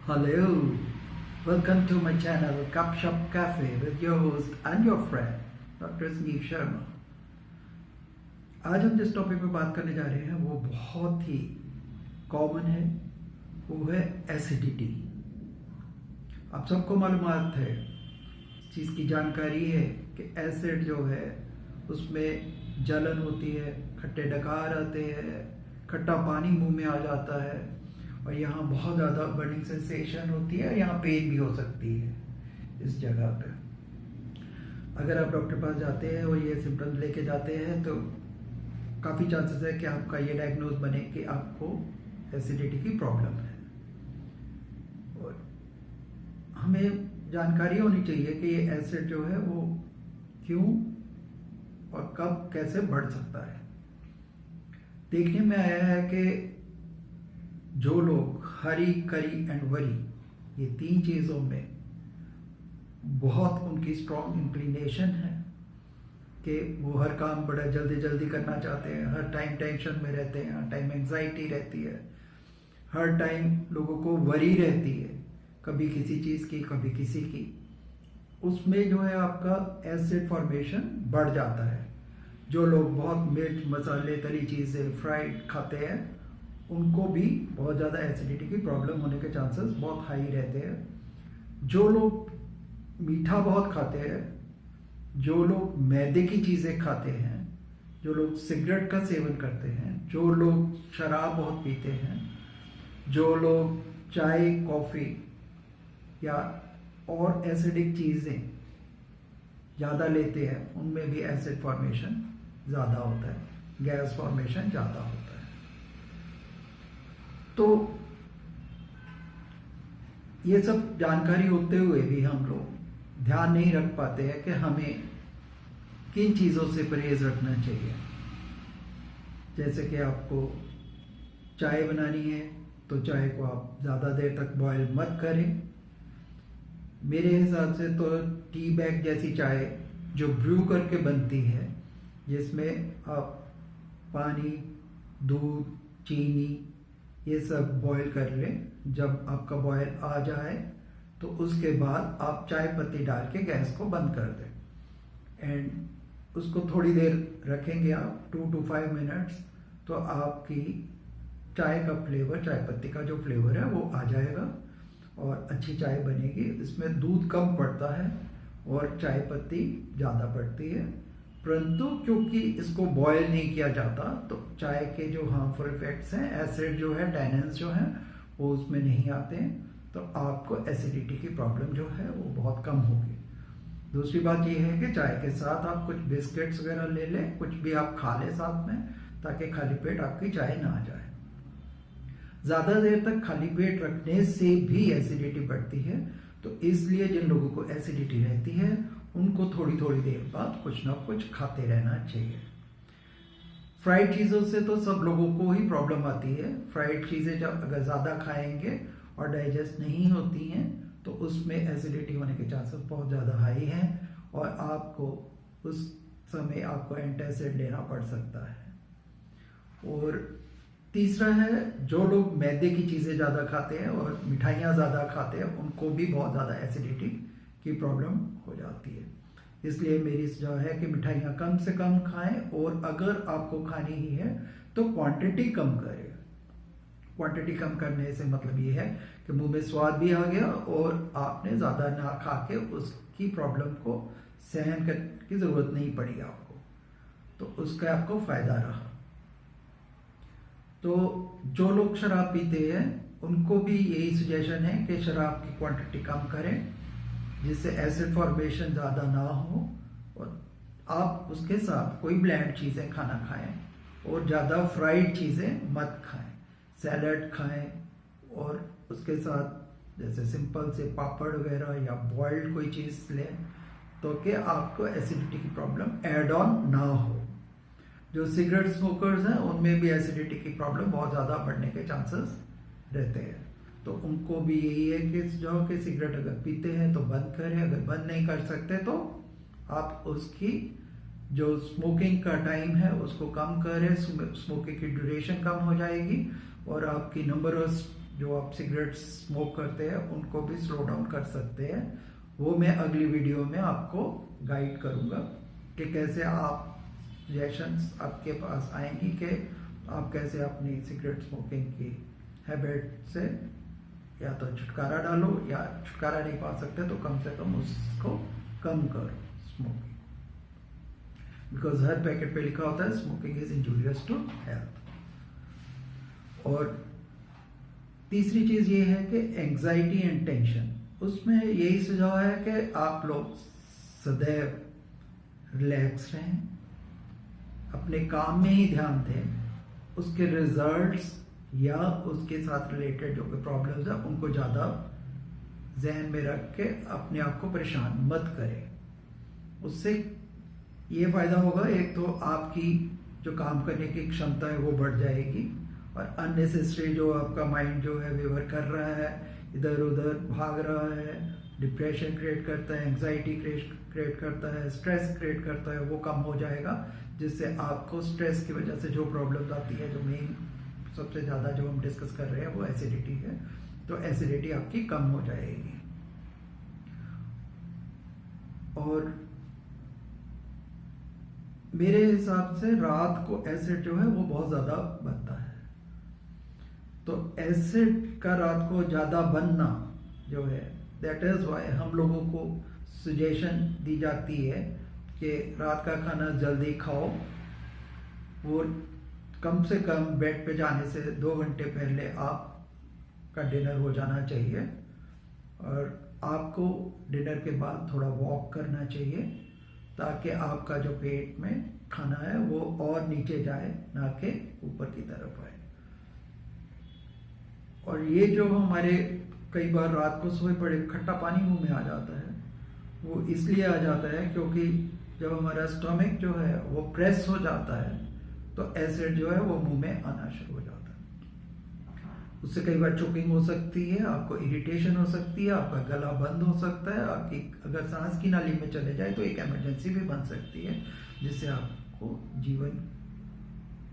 Hello, welcome to my channel Cup Shop Cafe with your host and your friend Dr. Sanjeev Sharma। आज हम जिस topic पे बात करने जा रहे हैं वो बहुत ही कॉमन है, वो है एसिडिटी। आप सबको मालूमात है, इस चीज़ की जानकारी है कि एसिड जो है उसमें जलन होती है, खट्टे डकार आते हैं, खट्टा पानी मुंह में आ जाता है और यहाँ बहुत ज़्यादा बर्निंग सेंसेशन होती है, यहाँ पेन भी हो सकती है इस जगह पे। अगर आप डॉक्टर पास जाते हैं और ये सिम्टम्स लेके जाते हैं तो काफ़ी चांसेस है कि आपका ये डायग्नोज बने कि आपको एसिडिटी की प्रॉब्लम है। और हमें जानकारी होनी चाहिए कि ये एसिड जो है वो क्यों और कब कैसे बढ़ सकता है। देखने में आया है कि जो लोग हरी, करी एंड वरी, ये तीन चीज़ों में बहुत उनकी स्ट्रॉन्ग इंक्लिनेशन है कि वो हर काम बड़ा जल्दी जल्दी करना चाहते हैं, हर टाइम टेंशन में रहते हैं, हर टाइम एंजाइटी रहती है, हर टाइम लोगों को वरी रहती है, कभी किसी चीज़ की कभी किसी की, उसमें जो है आपका एसिड फॉर्मेशन बढ़ जाता है। जो लोग बहुत मिर्च मसाले तली चीज़ें फ्राइड खाते हैं उनको भी बहुत ज़्यादा एसिडिटी की प्रॉब्लम होने के चांसेस बहुत हाई रहते हैं। जो लोग मीठा बहुत खाते हैं, जो लोग मैदे की चीज़ें खाते हैं, जो लोग सिगरेट का सेवन करते हैं, जो लोग शराब बहुत पीते हैं, जो लोग चाय कॉफ़ी या और एसिडिक चीज़ें ज़्यादा लेते हैं, उनमें भी एसिड फॉर्मेशन ज़्यादा होता है, गैस फॉर्मेशन ज़्यादा होता है। तो ये सब जानकारी होते हुए भी हम लोग ध्यान नहीं रख पाते हैं कि हमें किन चीज़ों से परहेज रखना चाहिए। जैसे कि आपको चाय बनानी है तो चाय को आप ज़्यादा देर तक बॉयल मत करें। मेरे हिसाब से तो टी बैग जैसी चाय जो ब्रू करके बनती है, जिसमें आप पानी, दूध, चीनी ये सब बॉईल कर लें, जब आपका बॉयल आ जाए तो उसके बाद आप चाय पत्ती डाल के गैस को बंद कर दें एंड उसको थोड़ी देर रखेंगे आप 2 to 5 मिनट्स, तो आपकी चाय का फ्लेवर, चाय पत्ती का जो फ्लेवर है वो आ जाएगा और अच्छी चाय बनेगी। इसमें दूध कम पड़ता है और चाय पत्ती ज़्यादा पड़ती है, परंतु क्योंकि इसको बॉयल नहीं किया जाता तो चाय के जो हार्मफुल इफेक्ट्स हैं, एसिड जो है, टैनिन्स जो हैं, वो उसमें नहीं आते हैं, तो आपको एसिडिटी की प्रॉब्लम जो है वो बहुत कम होगी। दूसरी बात ये है कि चाय के साथ आप कुछ बिस्किट्स वगैरह ले लें, कुछ भी आप खा लें साथ में, ताकि खाली पेट आपकी चाय ना आ जाए। ज़्यादा देर तक खाली पेट रखने से भी एसिडिटी बढ़ती है, तो इसलिए जिन लोगों को एसिडिटी रहती है उनको थोड़ी थोड़ी देर बाद कुछ ना कुछ खाते रहना चाहिए। फ्राइड चीज़ों से तो सब लोगों को ही प्रॉब्लम आती है। फ्राइड चीज़ें जब अगर ज़्यादा खाएंगे और डाइजेस्ट नहीं होती हैं तो उसमें एसिडिटी होने के चांसेस बहुत ज़्यादा हाई हैं और आपको उस समय आपको एंटासिड लेना पड़ सकता है। और तीसरा है, जो लोग मैदे की चीज़ें ज़्यादा खाते हैं और मिठाइयाँ ज़्यादा खाते हैं उनको भी बहुत ज़्यादा एसिडिटी की प्रॉब्लम हो जाती है। इसलिए मेरी सुझाव है कि मिठाइयाँ कम से कम खाएं और अगर आपको खानी ही है तो क्वांटिटी कम करें। क्वांटिटी कम करने से मतलब ये है कि मुंह में स्वाद भी आ गया और आपने ज़्यादा ना खा के उसकी प्रॉब्लम को सहन करने की ज़रूरत नहीं पड़ी आपको, तो उसका आपको फ़ायदा रहा। तो जो लोग शराब पीते हैं उनको भी यही सजेशन है कि शराब की क्वांटिटी कम करें, जिससे एसिड फॉर्मेशन ज़्यादा ना हो, और आप उसके साथ कोई ब्लैंड चीज़ें खाना खाएं और ज़्यादा फ्राइड चीज़ें मत खाएं। सैलड खाएं और उसके साथ जैसे सिंपल से पापड़ वगैरह या बॉइल्ड कोई चीज़ लें, तो कि आपको एसिडिटी की प्रॉब्लम एड ऑन ना हो। जो सिगरेट स्मोकर्स हैं उनमें भी एसिडिटी की प्रॉब्लम बहुत ज़्यादा बढ़ने के चांसेस रहते हैं, तो उनको भी यही है कि जो कि सिगरेट अगर पीते हैं तो बंद करें, अगर बंद नहीं कर सकते तो आप उसकी जो स्मोकिंग का टाइम है उसको कम करें, स्मोकिंग की ड्यूरेशन कम हो जाएगी और आपकी नंबर ऑफ जो आप सिगरेट स्मोक करते हैं उनको भी स्लो डाउन कर सकते हैं। वो मैं अगली वीडियो में आपको गाइड करूँगा कि कैसे आप सजेशंस आपके पास आएंगी कि आप कैसे अपनी सिगरेट स्मोकिंग की हैबिट से या तो छुटकारा डालो, या छुटकारा नहीं पा सकते तो कम से कम उसको कम करो स्मोकिंग, बिकॉज हर पैकेट पे लिखा होता है smoking is injurious to health. और तीसरी चीज ये है कि एंजाइटी एंड टेंशन, उसमें यही सुझाव है कि आप लोग सदैव रिलैक्स रहें, अपने काम में ही ध्यान दें, उसके रिजल्ट्स या उसके साथ रिलेटेड जो प्रॉब्लम्स है उनको ज़्यादा जहन में रख के अपने आप को परेशान मत करें। उससे ये फ़ायदा होगा, एक तो आपकी जो काम करने की क्षमता है वो बढ़ जाएगी, और अननेसेसरी जो आपका माइंड जो है वेवर कर रहा है, इधर उधर भाग रहा है, डिप्रेशन क्रिएट करता है, एंग्जाइटी क्रिएट करता है, स्ट्रेस क्रिएट करता है, वो कम हो जाएगा, जिससे आपको स्ट्रेस की वजह से जो प्रॉब्लम्स आती है, जो मेन सबसे ज़्यादा जो हम डिस्कस कर रहे हैं वो एसिडिटी है, तो एसिडिटी आपकी कम हो जाएगी। और मेरे हिसाब से रात को एसिड जो है वो बहुत ज़्यादा बनता है, तो एसिड का रात को ज़्यादा बनना जो है, दैट इज़ वाई हम लोगों को सजेशन दी जाती है कि रात का खाना जल्दी खाओ, वो कम से कम बेड पे जाने से 2 घंटे पहले आपका डिनर हो जाना चाहिए, और आपको डिनर के बाद थोड़ा वॉक करना चाहिए ताकि आपका जो पेट में खाना है वो और नीचे जाए, ना कि ऊपर की तरफ आए। और ये जो हमारे कई बार रात को सोए पड़े खट्टा पानी मुंह में आ जाता है, वो इसलिए आ जाता है क्योंकि जब हमारा स्टमक जो है वो प्रेस हो जाता है तो एसिड जो है वो मुंह में आना शुरू हो जाता है। उससे कई बार चोकिंग हो सकती है, आपको इरिटेशन हो सकती है, आपका गला बंद हो सकता है, आपकी अगर सांस की नाली में चले जाए तो एक इमरजेंसी भी बन सकती है, जिससे आपको जीवन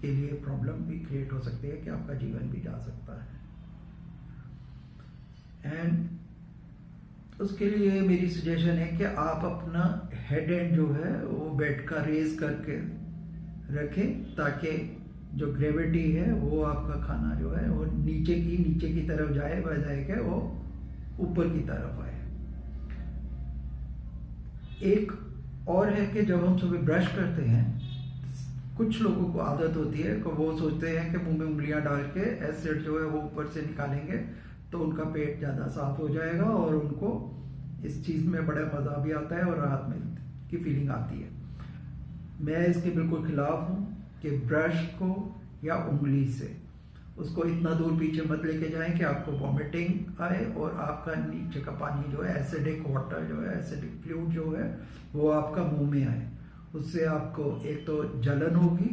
के लिए प्रॉब्लम भी क्रिएट हो सकती है कि आपका जीवन भी जा सकता है। एंड उसके लिए मेरी सजेशन है कि आप अपना हेड एंड जो है वो बेड का रेज करके रखें, ताकि जो ग्रेविटी है वो आपका खाना जो है वो नीचे की तरफ जाए, बजाय के वो ऊपर की तरफ आए। एक और है कि जब हम सुबह ब्रश करते हैं, कुछ लोगों को आदत होती है कि वो सोचते हैं कि मुंह में उंगलियां डाल के एसिड जो है वो ऊपर से निकालेंगे तो उनका पेट ज़्यादा साफ हो जाएगा और उनको इस चीज़ में बड़ा मज़ा भी आता है और राहत में की फीलिंग आती है। मैं इसके बिल्कुल खिलाफ हूँ कि ब्रश को या उंगली से उसको इतना दूर पीछे मत लेके जाएं कि आपको वॉमिटिंग आए और आपका नीचे का पानी जो है एसिडिक वाटर जो है, एसिडिक फ्लूइड जो है वो आपका मुंह में आए। उससे आपको एक तो जलन होगी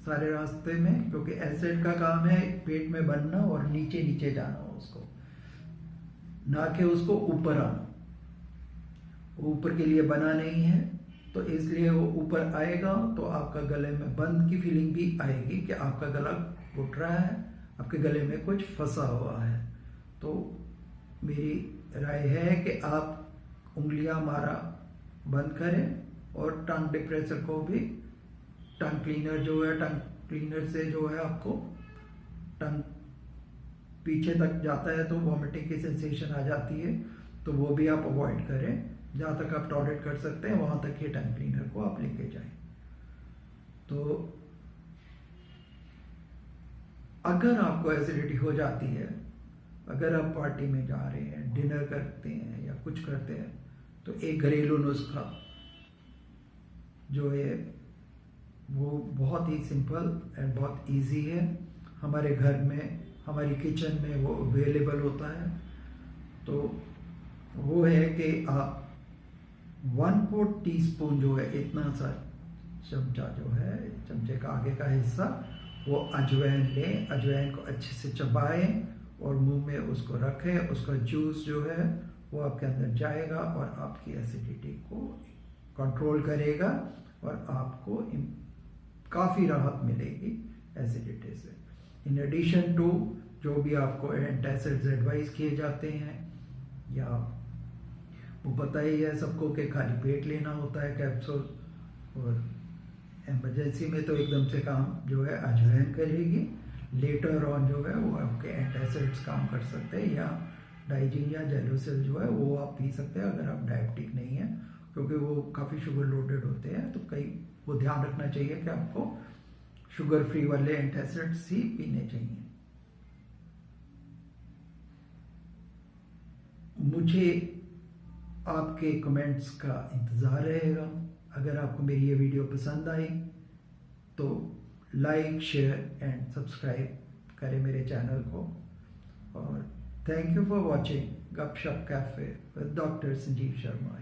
सारे रास्ते में, क्योंकि एसिड का काम है पेट में बनना और नीचे नीचे जाना उसको, ना कि उसको ऊपर आना। ऊपर के लिए बना नहीं है, तो इसलिए वो ऊपर आएगा तो आपका गले में बंद की फीलिंग भी आएगी कि आपका गला घुट रहा है, आपके गले में कुछ फंसा हुआ है। तो मेरी राय है कि आप उंगलियां मारा बंद करें और टंग डिप्रेसर को भी, टंग क्लीनर जो है, टंग क्लीनर से जो है आपको टंग पीछे तक जाता है तो वॉमिटिंग की सेंसेशन आ जाती है, तो वो भी आप अवॉइड करें। जहाँ तक आप टॉयलेट कर सकते हैं वहाँ तक ये टंग क्लीनर को आप लेके जाएं। तो अगर आपको एसिडिटी हो जाती है, अगर आप पार्टी में जा रहे हैं, डिनर करते हैं या कुछ करते हैं, तो एक घरेलू नुस्खा जो है वो बहुत ही सिंपल एंड बहुत इजी है, हमारे घर में, हमारी किचन में वो अवेलेबल होता है। तो वो है कि आप 1/4 टीस्पून जो है, इतना सा चमचा जो है, चमचे का आगे का हिस्सा, वो अजवाइन लें, अजवाइन को अच्छे से चबाएं और मुंह में उसको रखें। उसका जूस जो है वो आपके अंदर जाएगा और आपकी एसिडिटी को कंट्रोल करेगा और आपको काफ़ी राहत मिलेगी एसिडिटी से। इन एडिशन टू जो भी आपको एंटासिड्स एडवाइस किए जाते हैं, या वो पता ही है सबको कि खाली पेट लेना होता है कैप्सूल, और इमरजेंसी में तो एकदम से काम जो है अजवाइन करेगी, लेटर ऑन जो है वो आपके एंटासिड्स काम कर सकते हैं, या डाइजिन या जेलोसिल जो है वो आप पी सकते हैं अगर आप डायबिटिक नहीं है, क्योंकि वो काफ़ी शुगर लोडेड होते हैं। तो कई वो ध्यान रखना चाहिए कि आपको शुगर फ्री वाले एंटासिड्स ही पीने चाहिए। मुझे आपके कमेंट्स का इंतज़ार रहेगा। अगर आपको मेरी ये वीडियो पसंद आई तो लाइक, शेयर एंड सब्सक्राइब करें मेरे चैनल को। और थैंक यू फॉर वॉचिंग गपशप cafe with doctor Sanjeev Sharma.